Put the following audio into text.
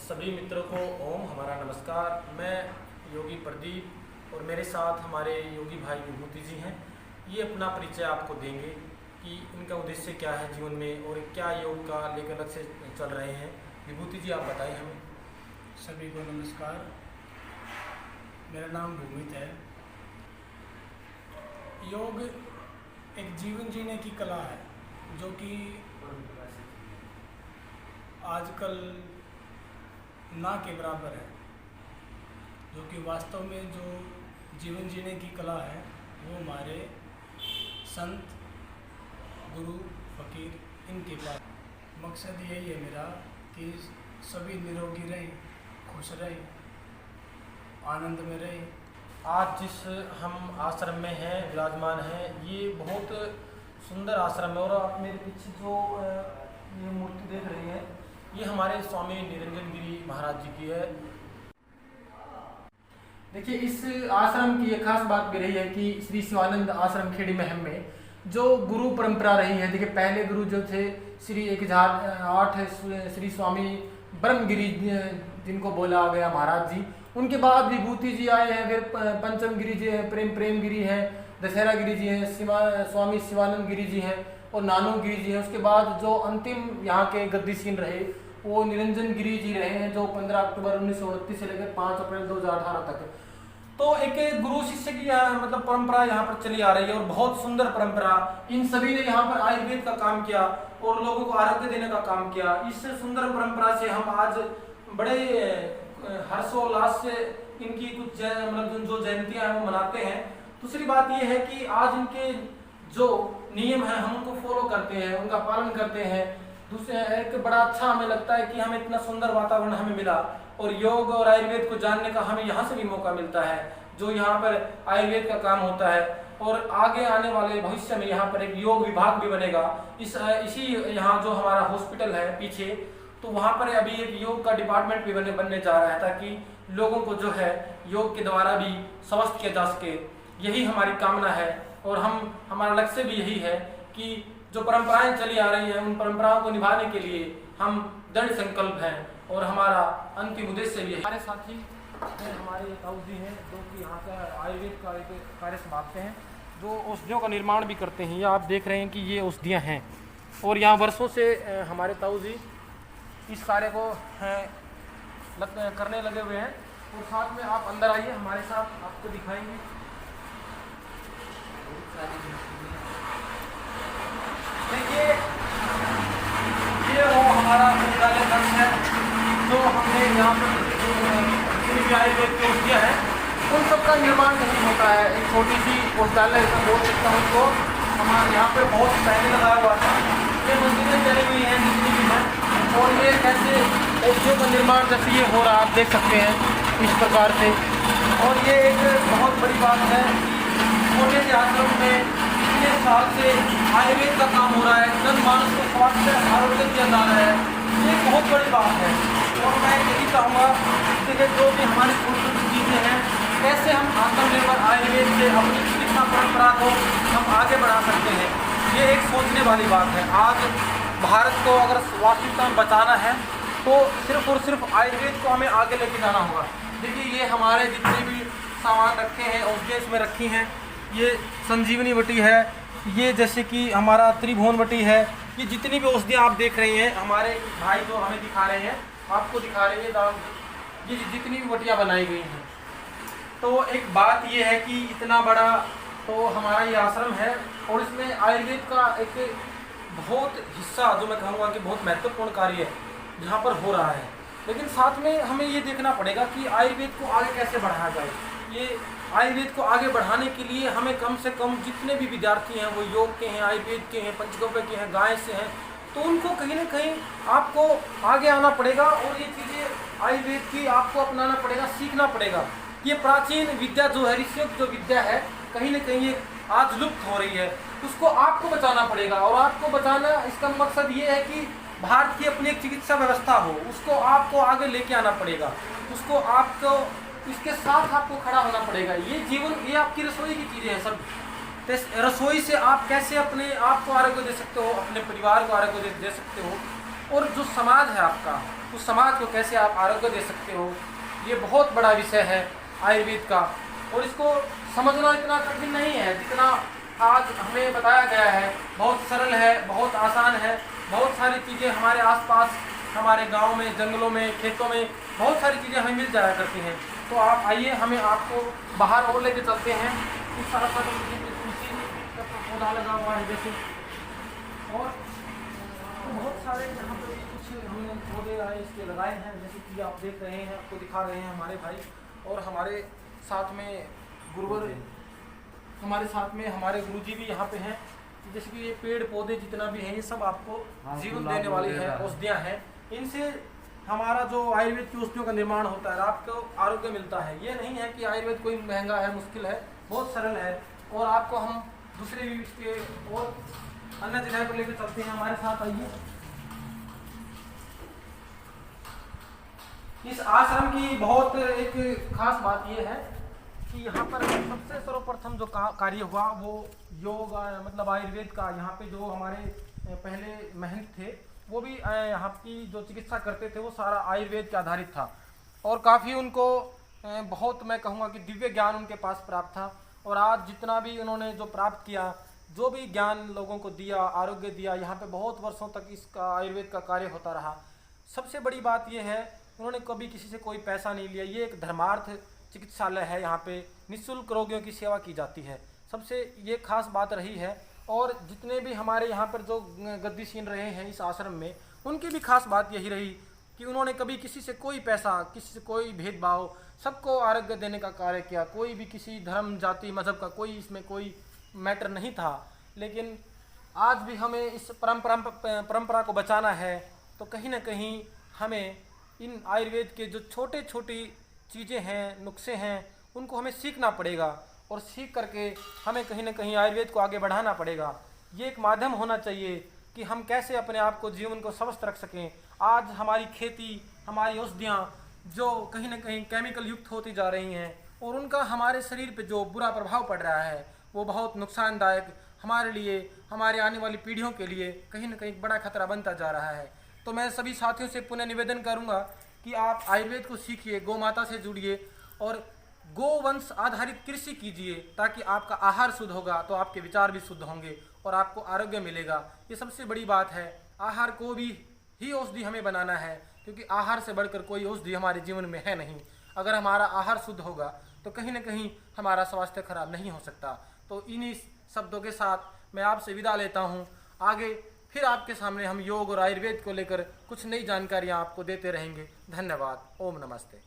सभी मित्रों को ओम हमारा नमस्कार। मैं योगी प्रदीप और मेरे साथ हमारे योगी भाई विभूति जी हैं। ये अपना परिचय आपको देंगे कि इनका उद्देश्य क्या है जीवन में और क्या योग का लेकर अलग से चल रहे हैं। विभूति जी, आप बताएं हमें। सभी को नमस्कार। मेरा नाम भूमित है। योग एक जीवन जीने की कला है जो कि आजकल ना के बराबर है, जो कि वास्तव में जो जीवन जीने की कला है वो हमारे संत, गुरु, फकीर इनके पास। मकसद यही है मेरा कि सभी निरोगी रहें, खुश रहें, आनंद में रहें। आज जिस हम आश्रम में हैं, विराजमान हैं, ये बहुत सुंदर आश्रम है। और आप मेरे पीछे जो ये मूर्ति देख रही हैं, ये हमारे स्वामी निरंजन गिरी महाराज जी की है। देखिए, इस आश्रम की एक खास बात भी रही है कि श्री शिवानंद आश्रम खेड़ी महम में जो गुरु परंपरा रही है। देखिए, पहले गुरु जो थे श्री 1008 श्री स्वामी ब्रह्मगिरी जिनको बोला गया महाराज जी, उनके बाद विभूति जी आए हैं, फिर पंचम गिरी जी हैं, प्रेम गिरी हैं, दशहरा गिरी जी हैं, स्वामी शिवानंद गिरी जी हैं और नानू गिरी जी हैं। उसके बाद जो अंतिम यहाँ के गद्दीसीन रहे वो निरंजन गिरी जी रहे हैं, जो 15 अक्टूबर 1929 से लेकर 5 अप्रैल 2018 तक। तो एक गुरु शिष्य की मतलब परंपरा यहाँ पर चली आ रही है और बहुत सुंदर परंपरा। इन सभी ने यहाँ पर आयुर्वेद का काम किया और लोगों को आरोग्य देने का काम किया। इस सुंदर परंपरा से हम आज बड़े हर्षोल्लास से इनकी कुछ मतलब जो जयंतियां हैं वो मनाते हैं। दूसरी बात ये है कि आज इनके जो नियम है हम उनको फॉलो करते हैं, उनका पालन करते हैं। दूसरे एक बड़ा अच्छा हमें लगता है कि हमें इतना सुंदर वातावरण हमें मिला और योग और आयुर्वेद को जानने का हमें यहाँ से भी मौका मिलता है, जो यहाँ पर आयुर्वेद का काम होता है। और आगे आने वाले भविष्य में यहाँ पर एक योग विभाग भी बनेगा। इसी यहाँ जो हमारा हॉस्पिटल है पीछे, तो वहाँ पर अभी एक योग का डिपार्टमेंट भी बनने जा रहा है, ताकि लोगों को जो है योग के द्वारा भी स्वस्थ किया जा सके। यही हमारी कामना है और हमारा लक्ष्य भी यही है कि जो परंपराएं चली आ रही हैं उन परंपराओं को निभाने के लिए हम दृढ़ संकल्प हैं और हमारा अंतिम उद्देश्य भी है। हमारे साथी हमारे ताऊ जी हैं जो कि यहाँ का आयुर्वेद का एक कार्य संभालते हैं, जो औषधियों का निर्माण भी करते हैं। ये आप देख रहे हैं कि ये औषधियाँ हैं और यहाँ वर्षों से हमारे ताऊ जी इस कार्य को करने लगे हुए हैं। और साथ में आप अंदर आइए, हमारे साथ आपको दिखाएंगे। देखिए, ये वो हमारा औषधालय कक्ष है जो हमने यहाँ पर आयुर्वेद की औषधियाँ हैं उन सब का निर्माण नहीं होता है। एक छोटी सी औषधालय का बोल सकता हूँ उसको। हमारे यहाँ पे बहुत पहले लगाया हुआ था। ये मशीनें चली हुई हैं जितनी भी हैं, और ये कैसे औषधियों का निर्माण जैसे ये हो रहा है आप देख सकते हैं इस प्रकार से। और ये एक बहुत बड़ी बात है, छोटे से आश्रम में इतने साल से आयुर्वेद का काम हो रहा है, जनमानस को स्वास्थ्य आरोग्य दिया जा रहा है, ये बहुत बड़ी बात है। और मैं यही चाहूँगा कि जो भी हमारी छोटी चीज़ें हैं, कैसे हम आत्मनिर्भर आयुर्वेद से अपनी चिकित्सा परंपरा को हम आगे बढ़ा सकते हैं, ये एक सोचने वाली बात है। आज भारत को अगर वास्तविकता में बचाना है तो सिर्फ और सिर्फ आयुर्वेद को हमें आगे लेके जाना होगा। देखिए, ये हमारे जितने भी सामान रखे हैं, औषधियाँ इसमें रखी हैं। ये संजीवनी वटी है, ये जैसे कि हमारा त्रिभुवन वटी है। ये जितनी भी औषधियाँ आप देख रही हैं, हमारे भाई जो हमें दिखा रहे हैं, आपको दिखा रहे हैं, ये जितनी भी वटियाँ बनाई गई हैं। तो एक बात ये है कि इतना बड़ा तो हमारा ये आश्रम है और इसमें आयुर्वेद का एक बहुत हिस्सा, जो मैं कहूँगा कि बहुत महत्वपूर्ण कार्य है जहाँ पर हो रहा है। लेकिन साथ में हमें ये देखना पड़ेगा कि आयुर्वेद को आगे कैसे बढ़ाया जाए। ये आयुर्वेद को आगे बढ़ाने के लिए हमें कम से कम जितने भी विद्यार्थी हैं वो योग के हैं, आयुर्वेद के हैं, पंचगव्य के हैं, गाय से हैं, तो उनको कहीं ना कहीं आपको आगे आना पड़ेगा और ये चीज़ें आयुर्वेद की आपको अपनाना पड़ेगा, सीखना पड़ेगा। ये प्राचीन विद्या जो है, ऋषियों की जो विद्या है, कहीं ना कहीं ये आज लुप्त हो रही है, उसको आपको बचाना पड़ेगा। और आपको बचाना, इसका मकसद ये है कि भारत की अपनी एक चिकित्सा व्यवस्था हो, उसको आपको आगे लेके आना पड़ेगा, उसको आपको इसके साथ आपको खड़ा होना पड़ेगा। ये जीवन, ये आपकी रसोई की चीज़ें हैं सब। रसोई से आप कैसे अपने आप को आरोग्य दे सकते हो, अपने परिवार को आरोग्य दे सकते हो, और जो समाज है आपका, उस समाज को कैसे आप आरोग्य दे सकते हो, ये बहुत बड़ा विषय है आयुर्वेद का। और इसको समझना इतना कठिन नहीं है जितना आज हमें बताया गया है। बहुत सरल है, बहुत आसान है। बहुत सारी चीज़ें हमारे आसपास, हमारे गांव में, जंगलों में, खेतों में बहुत सारी चीज़ें हमें मिल जाया करती हैं। तो आप आइए, हमें आपको बाहर और लेके चलते हैं। इस तरह का तुलसी का पौधा लगा हुआ है जैसे, और बहुत सारे यहाँ पर कुछ हमने पौधे आए इसके लगाए हैं, जैसे कि आप देख रहे हैं, आपको दिखा रहे हैं हमारे भाई। और हमारे साथ में गुरुवर, हमारे साथ में हमारे गुरुजी भी यहाँ पे हैं। जैसे कि ये पेड़ पौधे जितना भी है, ये सब आपको जीवन देने वाली है, औषधियाँ हैं। इनसे हमारा जो आयुर्वेद की औषधियों का निर्माण होता है, आपको आरोग्य मिलता है। ये नहीं है कि आयुर्वेद कोई महंगा है, मुश्किल है, बहुत सरल है। और आपको हम दूसरे भी इसके और अन्य जगह पर लेकर चलते हैं, हमारे साथ आइए। इस आश्रम की बहुत एक खास बात यह है कि यहाँ पर सबसे सर्वप्रथम जो कार्य हुआ वो योग, मतलब आयुर्वेद का। यहाँ पे जो हमारे पहले महंत थे वो भी यहाँ की जो चिकित्सा करते थे वो सारा आयुर्वेद के आधारित था। और काफ़ी उनको बहुत, मैं कहूँगा कि दिव्य ज्ञान उनके पास प्राप्त था। और आज जितना भी उन्होंने जो प्राप्त किया, जो भी ज्ञान लोगों को दिया, आरोग्य दिया, यहाँ पे बहुत वर्षों तक इसका आयुर्वेद का कार्य होता रहा। सबसे बड़ी बात यह है, उन्होंने कभी किसी से कोई पैसा नहीं लिया। ये एक धर्मार्थ चिकित्सालय है, यहाँ पे निःशुल्क रोगियों की सेवा की जाती है। सबसे ये खास बात रही है। और जितने भी हमारे यहाँ पर जो गद्दीसीन रहे हैं इस आश्रम में, उनकी भी खास बात यही रही कि उन्होंने कभी किसी से कोई पैसा, किसी से कोई भेदभाव, सबको आरोग्य देने का कार्य किया। कोई भी किसी धर्म, जाति, मजहब का कोई इसमें कोई मैटर नहीं था। लेकिन आज भी हमें इस परंपरा को बचाना है, तो कहीं ना कहीं हमें इन आयुर्वेद के जो छोटे छोटी चीज़ें हैं, नुस्खे हैं, उनको हमें सीखना पड़ेगा। और सीख करके हमें कहीं ना कहीं आयुर्वेद को आगे बढ़ाना पड़ेगा। ये एक माध्यम होना चाहिए कि हम कैसे अपने आप को, जीवन को स्वस्थ रख सकें। आज हमारी खेती, हमारी औषधियाँ जो कहीं ना कहीं केमिकल युक्त होती जा रही हैं, और उनका हमारे शरीर पे जो बुरा प्रभाव पड़ रहा है वो बहुत नुकसानदायक हमारे लिए, हमारे आने वाली पीढ़ियों के लिए कहीं ना कहीं बड़ा खतरा बनता जा रहा है। तो मैं सभी साथियों से पुनः निवेदन करूंगा कि आप आयुर्वेद को सीखिए, गौ माता से जुड़िए और गोवंश आधारित कृषि कीजिए, ताकि आपका आहार शुद्ध होगा तो आपके विचार भी शुद्ध होंगे और आपको आरोग्य मिलेगा। ये सबसे बड़ी बात है। आहार को भी ही औषधि हमें बनाना है, क्योंकि आहार से बढ़कर कोई औषधि हमारे जीवन में है नहीं। अगर हमारा आहार शुद्ध होगा तो कहीं ना कहीं हमारा स्वास्थ्य खराब नहीं हो सकता। तो इन्हीं शब्दों के साथ मैं आपसे विदा लेता हूँ। आगे फिर आपके सामने हम योग और आयुर्वेद को लेकर कुछ नई जानकारियाँ आपको देते रहेंगे। धन्यवाद। ओम नमस्ते।